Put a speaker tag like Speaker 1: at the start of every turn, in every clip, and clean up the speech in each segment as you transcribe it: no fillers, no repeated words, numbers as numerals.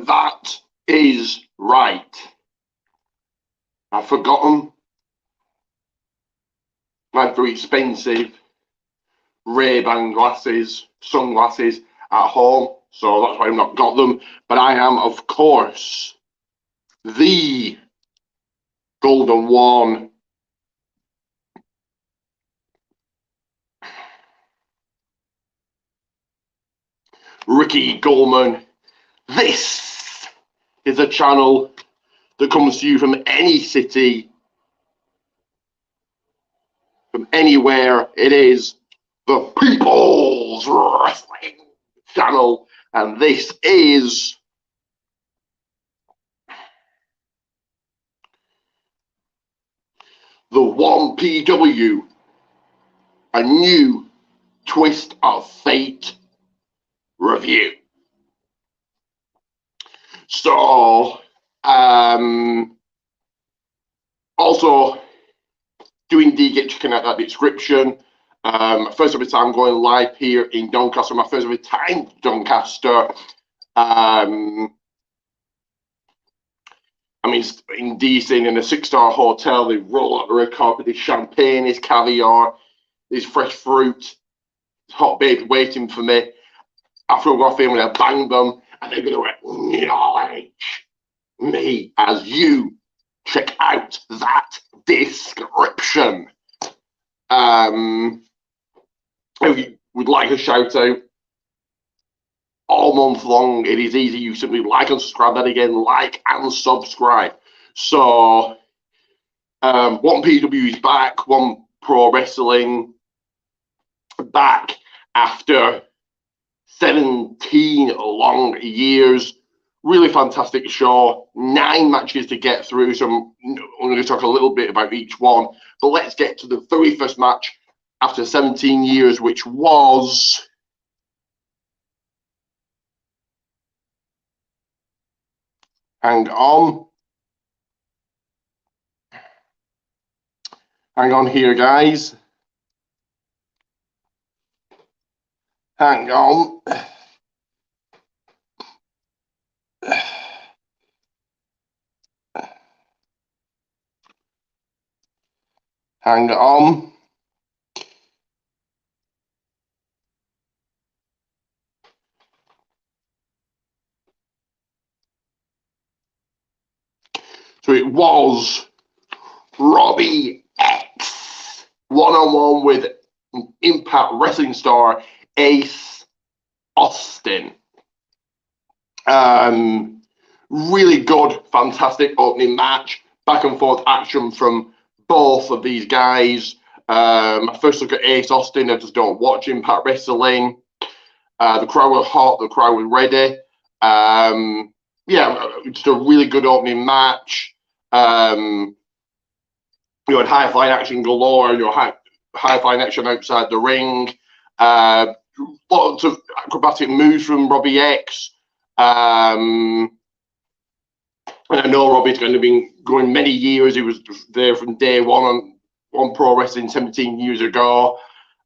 Speaker 1: That is right. I've forgotten my very expensive Ray-Ban glasses, sunglasses at home, so that's why I've not got them. But I am, of course, the Golden One. Ricky Goldman. This is a channel that comes to you from any city, from anywhere. It is the People's Wrestling Channel, and this is the 1PW, a new twist of fate review. So, also, do indeed get checking out that description. First ever time going live here in Doncaster, my first ever time Doncaster. I'm in DC in a 6-star hotel. They roll out the red carpet, there's champagne, there's caviar, there's fresh fruit, hot babes waiting for me. After I go off in, I'm going to bang them, and they're going to acknowledge me as you check out that description. If you would like a shout out all month long, it is easy. You simply like and subscribe. That again, like and subscribe. So, 1PW is back. One Pro Wrestling back after 17 long years. Really fantastic show. 9 matches to get through, so I'm going to talk a little bit about each one. But let's get to the very first match after 17 years, which was hang on here, guys. Hang on. Hang on. So it was Robbie X one-on-one with Impact Wrestling star Ace Austin. Really good, fantastic opening match. Back and forth action from both of these guys. First look at Ace Austin. I just don't watch Impact Wrestling. The crowd were hot. The crowd was ready. Yeah, just a really good opening match. You had high-flying action galore. You had high-flying action outside the ring. Lots of acrobatic moves from Robbie X. And I know Robbie's going to be going many years. He was there from day one on Pro Wrestling 17 years ago.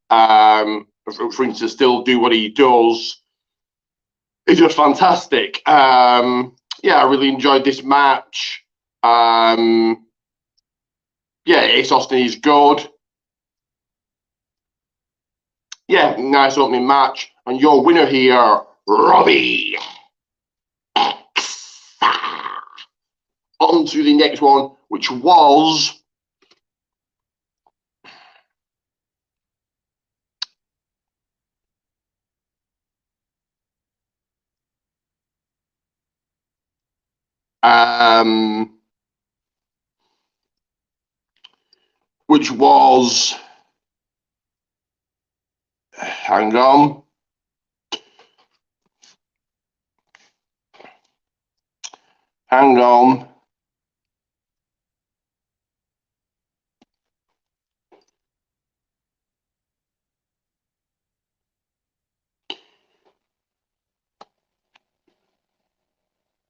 Speaker 1: For him to still do what he does is just fantastic. Yeah, I really enjoyed this match. Yeah, Ace Austin is good. Yeah, nice opening match. And your winner here, Robbie X. On to the next one, which was hang on. Hang on.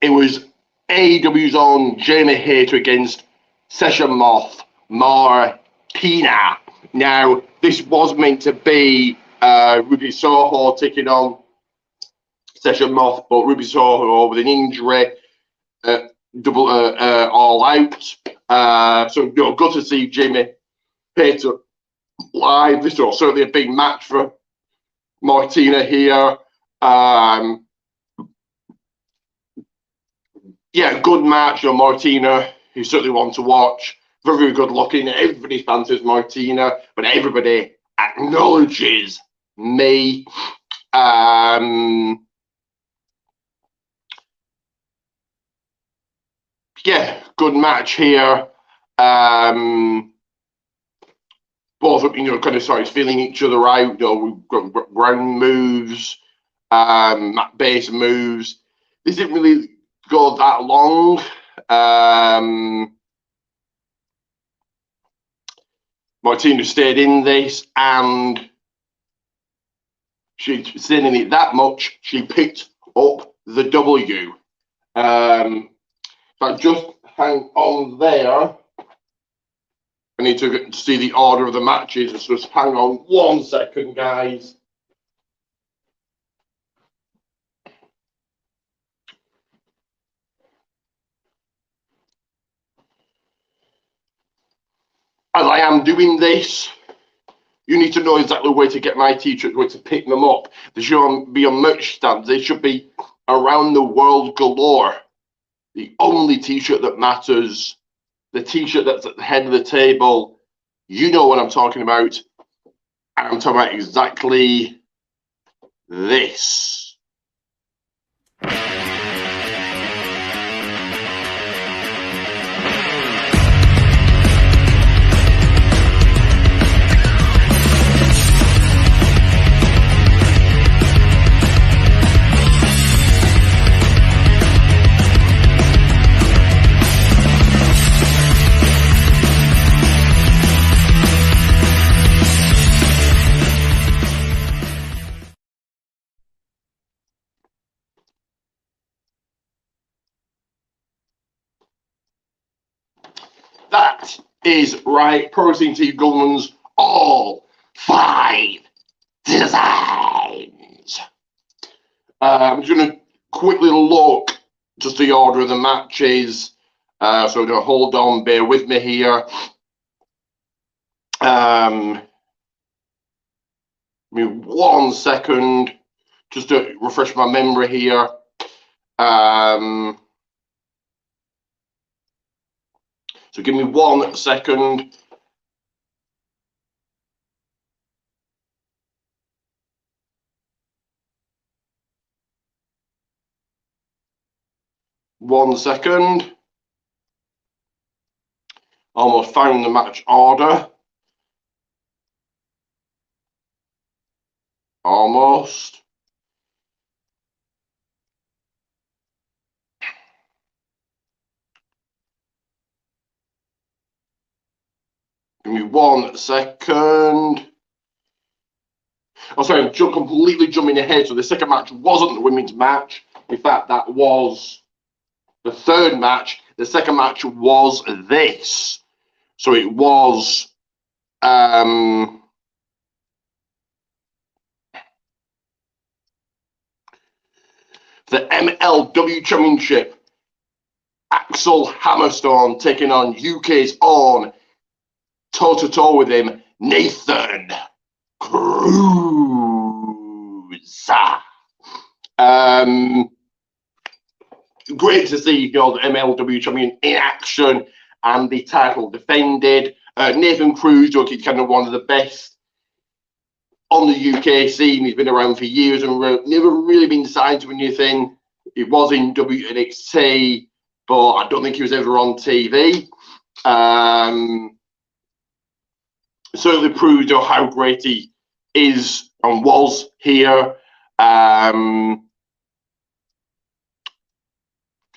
Speaker 1: It was AEW's own Jamie Hayter against Session Moth Martina. Now, this was meant to be Ruby Soho taking on session off, but Ruby Soho with an injury, double all out. So good to see Jimmy Pater live. This was certainly a big match for Martina here. Yeah, good match. Martina, who's certainly one to watch. Very, very good looking. Everybody fancies Martina, but everybody acknowledges me. Yeah, good match here. Both of them, kind of started feeling each other out. We've got ground moves, base moves. This didn't really go that long. Martina stayed in this, and she stayed in it that much. She picked up the W. But just hang on there. I need to see the order of the matches. Just hang on 1 second, guys. As I am doing this, you need to know exactly where to get my t-shirts, where to pick them up. They should be on merch stands. They should be around the world galore. The only t-shirt that matters, the t-shirt that's at the head of the table, you know what I'm talking about. And I'm talking about exactly this. That is right. Pro Wrestling Team Gunman's all 5 designs. I'm just going to quickly look just the order of the matches. So I'm going to hold on, bear with me here. Give me 1 second just to refresh my memory here. So give me 1 second. Almost found the match order. Almost. Give me 1 second. Oh, sorry, I'm completely jumping ahead. So the second match wasn't the women's match. In fact, that was the third match. The second match was this. So it was the MLW Championship. Axel Hammerstone taking on UK's own, toe-to-toe with him, Nathan Cruz. Great to see the MLW champion in action and the title defended. Nathan Cruz, he's kind of one of the best on the UK scene. He's been around for years and never really been signed to anything. He was in WNXT, but I don't think he was ever on TV. Certainly proved how great he is and was here.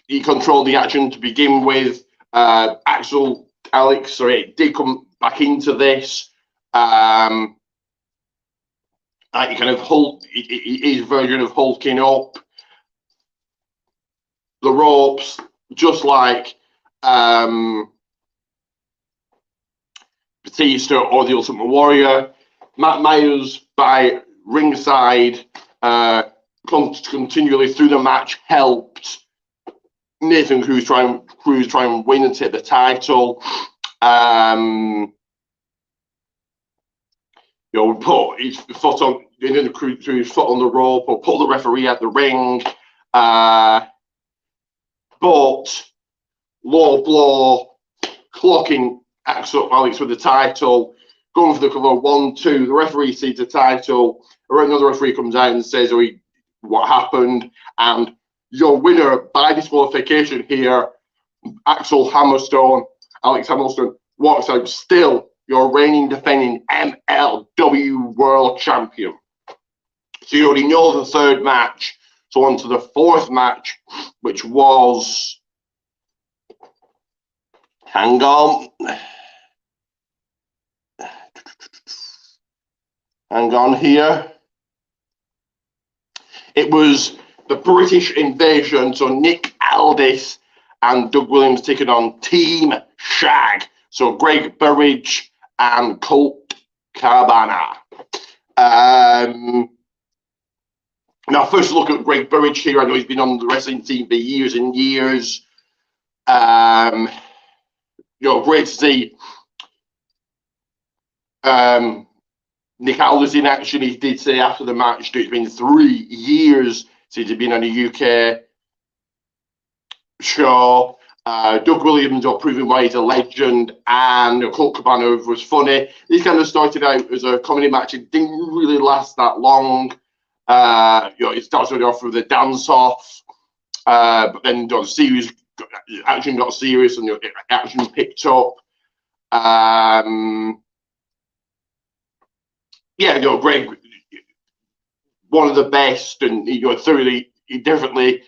Speaker 1: He controlled the action to begin with. Alex did come back into this. He kind of his version of hulking up the ropes, just like Batista or the Ultimate Warrior. Matt Myers by ringside continually through the match helped Nathan Cruz try and win and take the title. Put his foot on the rope or put the referee at the ring. But low blow, clocking Alex with the title, going for the cover 1-2. The referee sees the title. Another referee comes out and says, what happened? And your winner by disqualification here, Alex Hammerstone, walks out still your reigning defending MLW World Champion. So you already know the third match. So on to the fourth match, which was, hang on here. It was the British Invasion. So Nick Aldis and Doug Williams taking on Team Shag. So Greg Burridge and Colt Cabana. Now, first look at Greg Burridge here. I know he's been on the wrestling team for years and years. Great to see Nick Aldis in action. He did say after the match that it's been 3 years since he'd been on a UK show. Doug Williams got proven why he's a legend, and Colt Cabana was funny. This kind of started out as a comedy match. It didn't really last that long. It started off with a dance-off, but then the action got serious and the action picked up. Greg, one of the best, and he definitely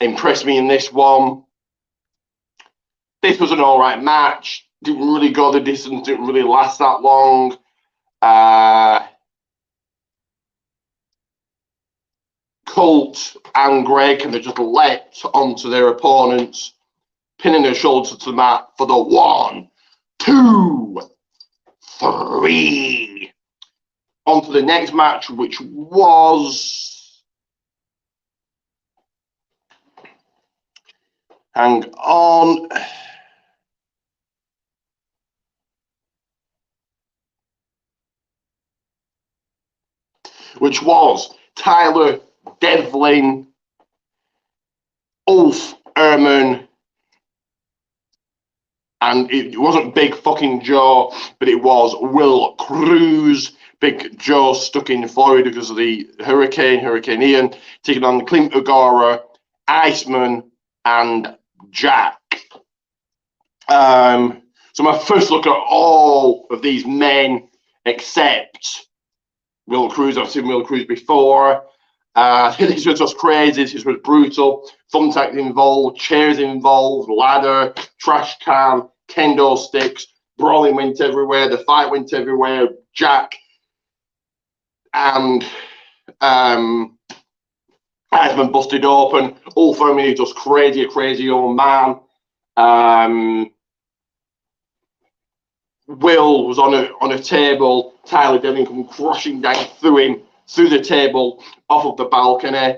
Speaker 1: impressed me in this one. This was an all right match. Didn't really go the distance. Didn't really last that long. Colt and Greg kind of just leapt onto their opponents, pinning their shoulders to the mat for the 1, 2, 3. On to the next match, which was, hang on, which was Tyler Devlin, Ulf Ehrman, and it wasn't Big Fucking Joe, but it was Will Cruz. Big Joe stuck in Florida because of the Hurricane Ian, taking on Clint Ogara, Iceman, and Jack. So my first look at all of these men, except Will Cruz. I've seen Will Cruz before. This was just crazy. This was brutal. Thumbtacks involved, chairs involved, ladder, trash can, kendo sticks. Brawling went everywhere. The fight went everywhere. Jack and Iceman busted open. Ulf Ehrman, just crazy old man. Will was on a table. Tyler Devlin come crashing down through him, through the table, off of the balcony.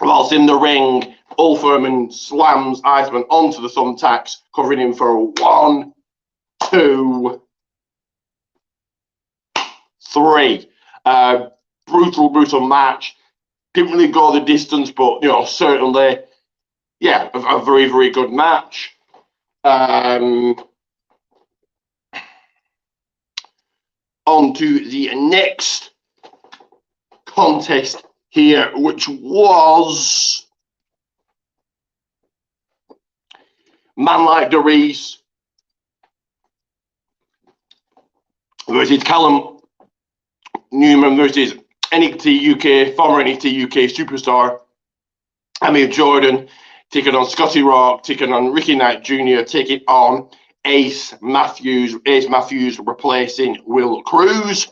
Speaker 1: Whilst in the ring, Ulf Ehrman slams Iceman onto the thumbtacks, covering him for 1, 2, 3. Brutal match. Didn't really go the distance, but certainly, a very good match. On to the next contest here, which was Man Like DeReese versus Callum Newman versus NXT UK, former NXT UK superstar Amir Jordan, taking on Scotty Rock, taking on Ricky Knight Jr., taking on Ace Matthews replacing Will Cruz.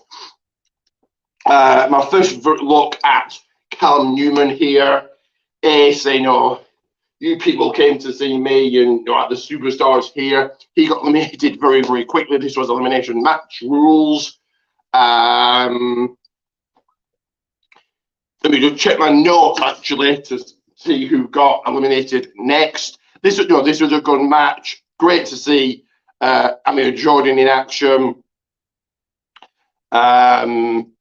Speaker 1: My first look at Callum Newman here. Ace, you people came to see me and at the superstars here. He got eliminated very quickly. This was elimination match rules. Let me just check my notes actually to see who got eliminated next. This was a good match. Great to see Jordan in action. Callum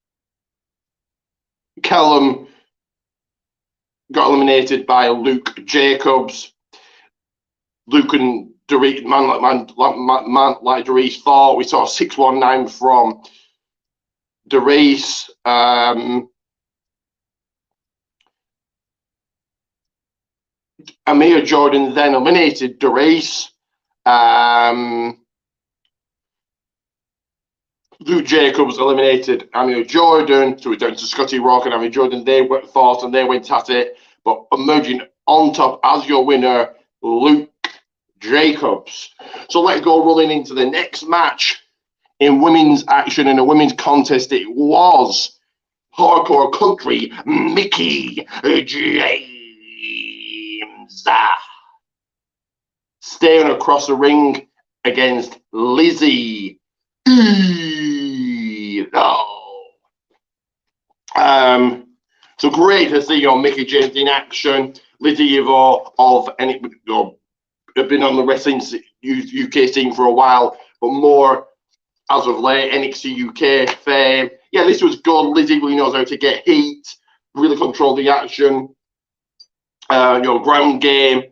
Speaker 1: got eliminated by Luke Jacobs. Luke and Doris, man like Doris fought. We saw 619 from Doris. Amir Jordan then eliminated Doris. Luke Jacobs eliminated Amir Jordan, so we're down to Scotty Rock and Amir Jordan. They fought and they went at it, but emerging on top as your winner, Luke Jacobs. So let's go rolling into the next match in women's action, in a women's contest. It was Hardcore Country Mickie James staying across the ring against Lizzie. So great to see Mickie James in action. Lizzie Evo have been on the wrestling UK scene for a while, but more as of late, NXT UK fame. Yeah, this was good. Lizzie really knows how to get heat, really control the action, ground game,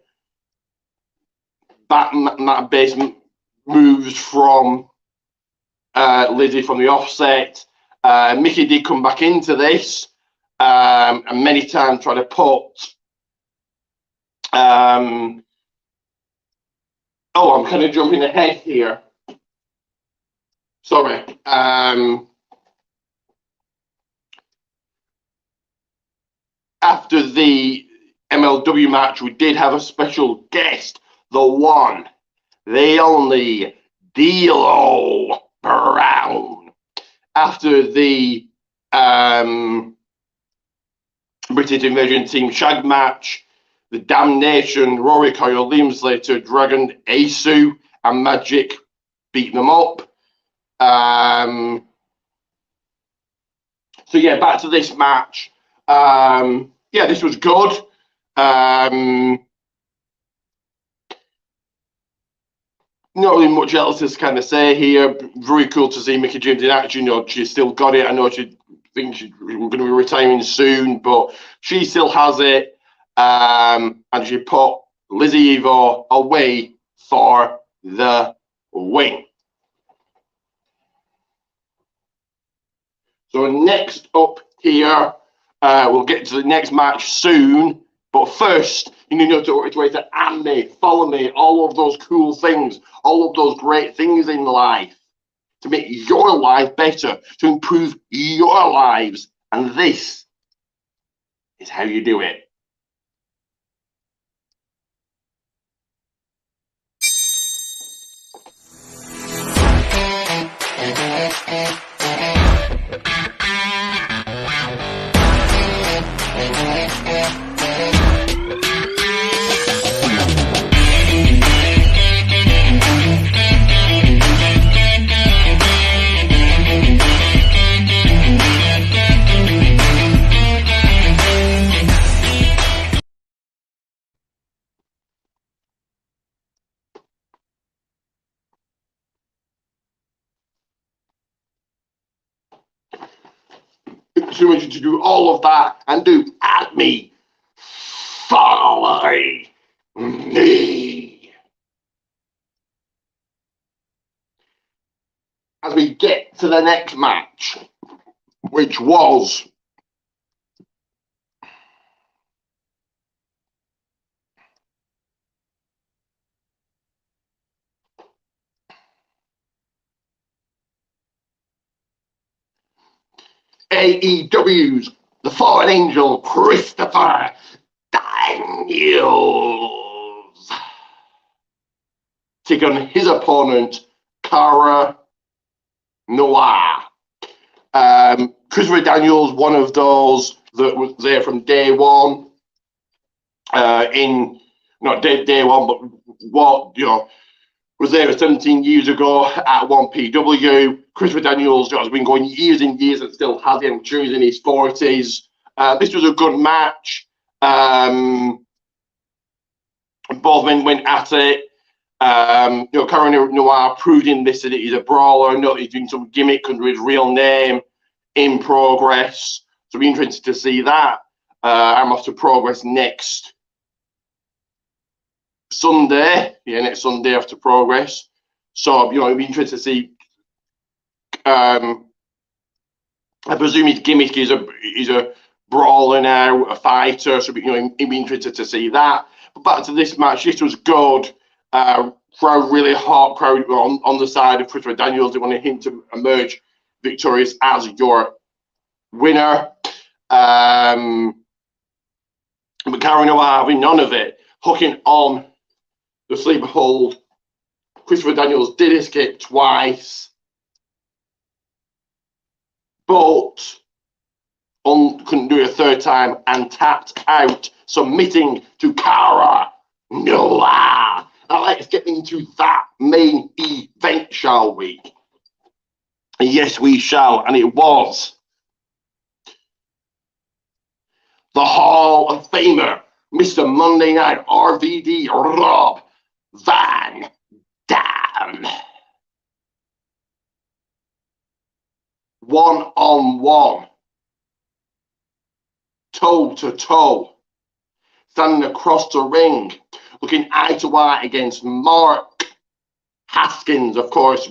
Speaker 1: back base moves from Lizzie from the offset. Mickie did come back into this and many times try to put I'm kind of jumping ahead here. Sorry. After the MLW match, we did have a special guest, the one, the only, D'Lo Brown. After the British Invasion Team Shag match, the Damnation, Rory Coyle, Liam Slater, Dragon, Asu, and Magic beat them up. So yeah, back to this match. This was good. Not really much else to kind of say here. Very cool to see Mickie James in action. She still got it. I know she thinks she's going to be retiring soon, but she still has it. And she put Lizzie Evo away for the win. So next up here, we'll get to the next match soon. But first, you need to add me, follow me, all of those cool things, all of those great things in life to make your life better, to improve your lives. And this is how you do it. To do all of that and do at me, follow me. As we get to the next match, which was AEW's The Fallen Angel, Christopher Daniels, take on his opponent, Cara Noir. Christopher Daniels, one of those that was there from day one. Not day one, but was there 17 years ago at 1PW. Christopher Daniels has been going years and years and still has him. I'm sure he's in his 40s. This was a good match. Both men went at it. Karen Noir proving this that he's a brawler. No, he's doing some gimmick under his real name in Progress. So be interested to see that. I'm off to Progress next Sunday. Yeah, next Sunday after Progress. So it'd be interesting to see. I presume his gimmick is a brawler now, a fighter. So it'd be interested to see that. But back to this match. This was good. Crowd, really hot crowd on the side of Christopher Daniels. They wanted him to emerge victorious as your winner. But Karen Noir having none of it, hooking on the sleeper hold. Christopher Daniels did escape twice, but couldn't do it a third time and tapped out, submitting to Karen Noir. Now let's get into that main event, shall we? Yes, we shall. And it was the Hall of Famer, Mr. Monday Night RVD, Rob Van Dam. One-on-one, toe-to-toe, standing across the ring, looking eye to eye against Mark Haskins. Of course,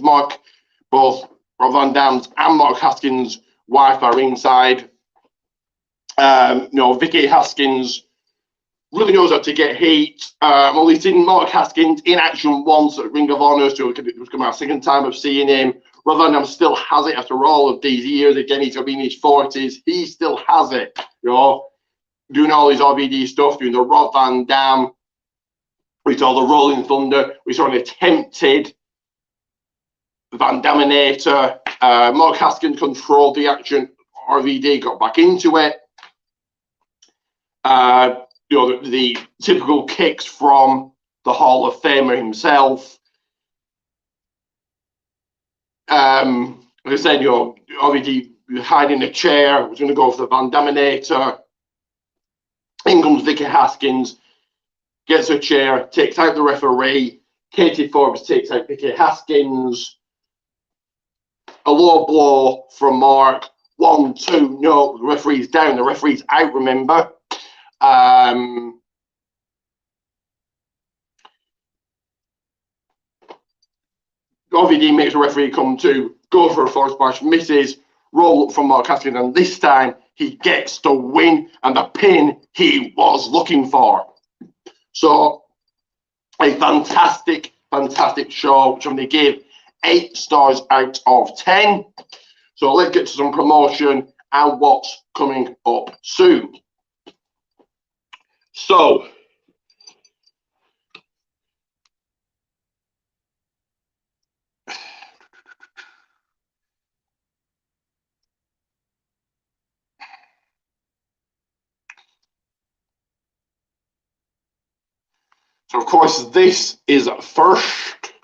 Speaker 1: both Rob Van Dam's and Mark Haskins' wife are ringside. Vicky Haskins really knows how to get heat. Only seen Mark Haskins in action once at Ring of Honor, so it was my second time of seeing him. Rob Van Dam still has it after all of these years. Again, he's going to be in his 40s. He still has it, doing all his RVD stuff, doing the Rob Van Dam. We saw the Rolling Thunder. We saw an attempted Van Daminator. Mark Haskins controlled the action. RVD got back into it. The typical kicks from the Hall of Famer himself. Like I said, RVD hiding a chair. Was going to go for the Van Daminator. In comes Vicky Haskins. Gets a chair, takes out the referee. Katie Forbes takes out Vicky Haskins. A low blow from Mark. 1, 2, no. The referee's down. The referee's out, remember. RVD makes the referee come to, go for a force splash, misses, roll up from Mark Haskins, and this time he gets the win and the pin he was looking for. So, a fantastic, fantastic show, which I'm going to give 8 stars out of 10. So let's get to some promotion and what's coming up soon. So, of course, this is first.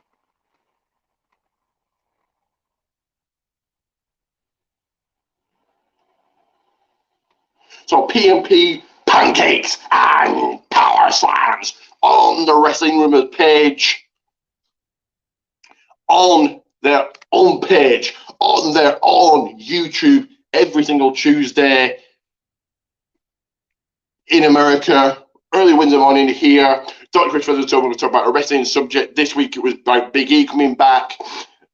Speaker 1: So P&P pancakes and power slams on the Wrestling Rumors page, on their own page, on their own YouTube every single Tuesday in America. Early Wednesday morning here. Dr. Chris Featherstone, we're going to talk about a wrestling subject. This week it was about Big E coming back.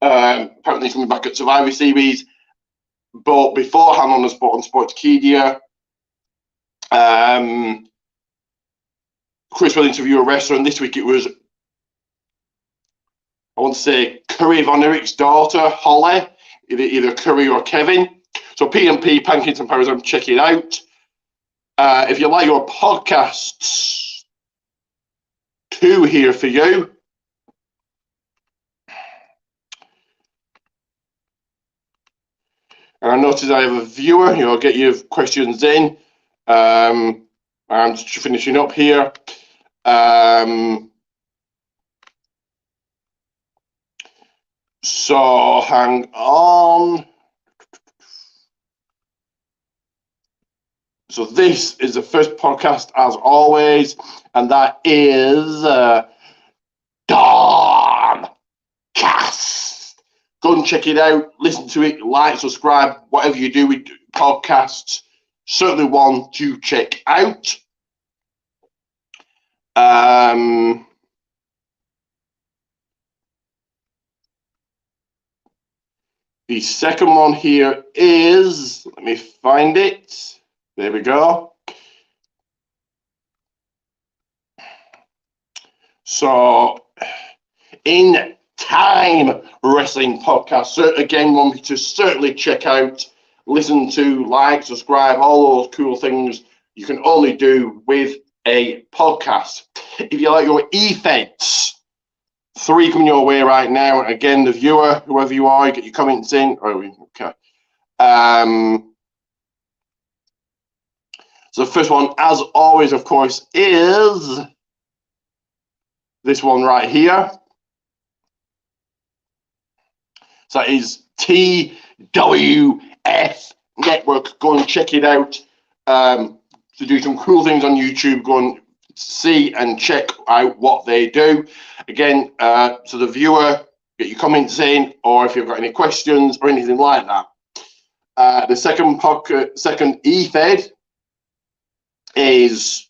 Speaker 1: Apparently he's coming back at Survivor Series. But beforehand on Sportskeeda, Chris will interview a wrestler, and this week it was, I want to say, Curry Von Erich's daughter, Holly, either Curry or Kevin. So P&P, Pancakes and Powers, check it out. If you like your podcasts, 2 here for you. And I notice I have a viewer. Get your questions in. I'm just finishing up here. So hang on. So this is the first podcast, as always, and that is Doncaster. Go and check it out. Listen to it. Like, subscribe, whatever you do with podcasts. Certainly one to check out. The second one here is, let me find it. There we go. So, In Time Wrestling Podcast. So again, one to certainly check out, listen to, like, subscribe, all those cool things you can only do with a podcast. If you like your e-feds, 3 coming your way right now. Again, the viewer, whoever you are, you get your comments in. Oh, okay. So the first one, as always, of course, is this one right here. So that is TWF Network. Go and check it out. To do some cool things on YouTube. Go and see and check out what they do. Again, so the viewer, get your comments in, or if you've got any questions or anything like that. The second e-fed is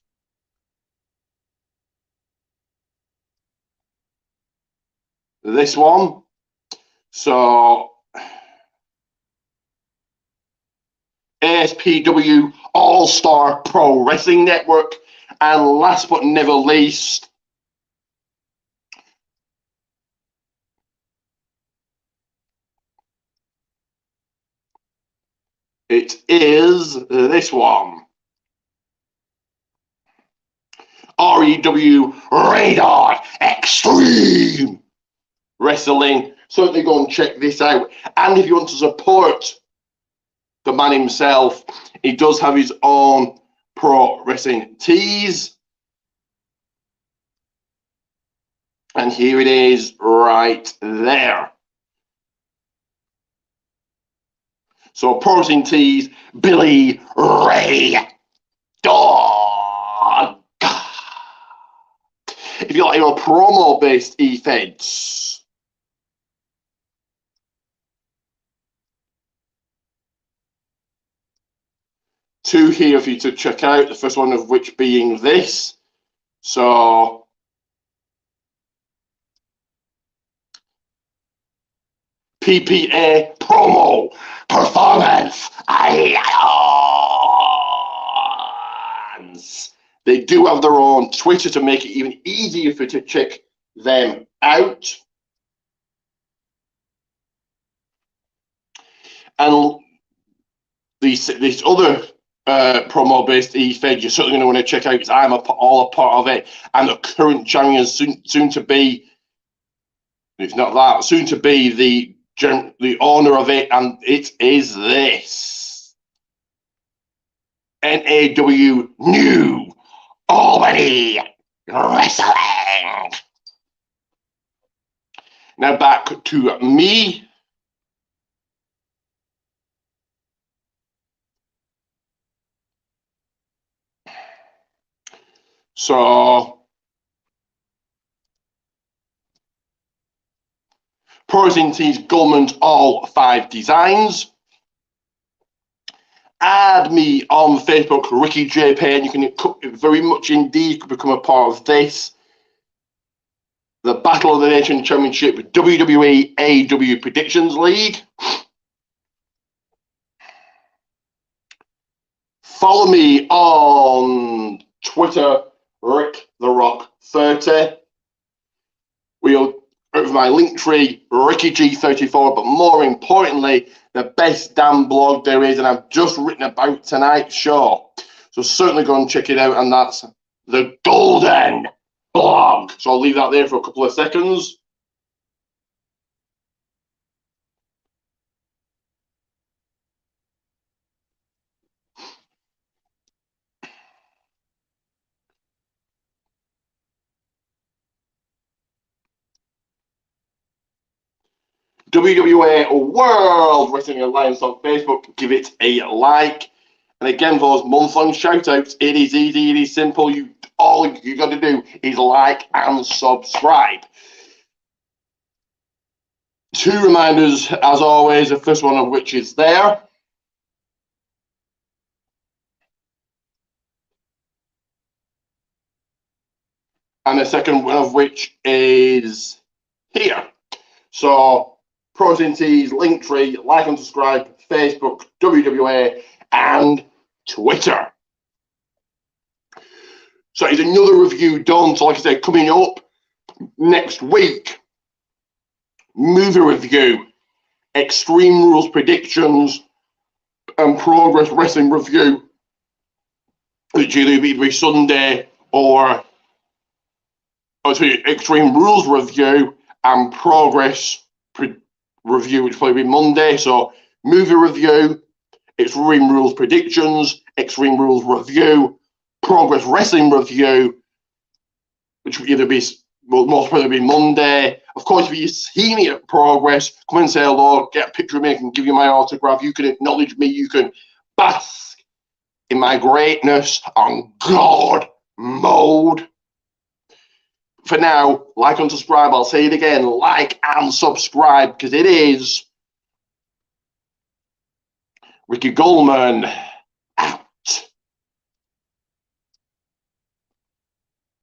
Speaker 1: this one. So ASPW All-Star Pro Wrestling Network. And last but never least, it is this one. REW Radar Extreme Wrestling. Certainly go and check this out. And if you want to support the man himself, he does have his own pro wrestling tees. And here it is right there. So pro wrestling tees, Billy Ray Dog. If you like your promo-based e-feds, two here for you to check out. The first one of which being this. So PPA promo performance icons. They do have their own Twitter to make it even easier for you to check them out. And this other promo-based e-fed you're certainly going to want to check out, because I'm all a part of it. And the current champion, soon to be, it's not that, soon to be the owner of it, and it is this NAW New Albany Wrestling. Now back to me. So Pro Wrestling Tees Government all 5 designs. Add me on Facebook, Ricky J. Payne. You can very much indeed become a part of this. The Battle of the Nation Championship WWE AEW Predictions League. Follow me on Twitter, Rick the Rock 30. We'll over my link tree, Ricky G34, but more importantly, the best damn blog there is, and I've just written about tonight's show. So certainly go and check it out, and that's the Golden Blog. So I'll leave that there for a couple of seconds. WWA World Wrestling Alliance on Facebook. Give it a like. And again, for those month-long shout-outs, it is easy, it is simple. All you got to do is like and subscribe. 2 reminders, as always, the first one of which is there. And the second one of which is here. So, Pros and Tees, Linktree, like and subscribe, Facebook, WWA, and Twitter. So it's another review done. So like I said, coming up next week, movie review, Extreme Rules predictions, and Progress Wrestling review, which either be Sunday or Extreme Rules review and Progress review, which will probably be Monday. So movie review, Extreme Rules predictions, Extreme Rules review, Progress Wrestling review, which will either be, well, most probably be Monday. Of course, if you see me at Progress, come and say hello, get a picture of me, I can give you my autograph, you can acknowledge me, you can bask in my greatness on God mode. For now, like and subscribe. I'll say it again, like and subscribe, because it is Ricky Goldman.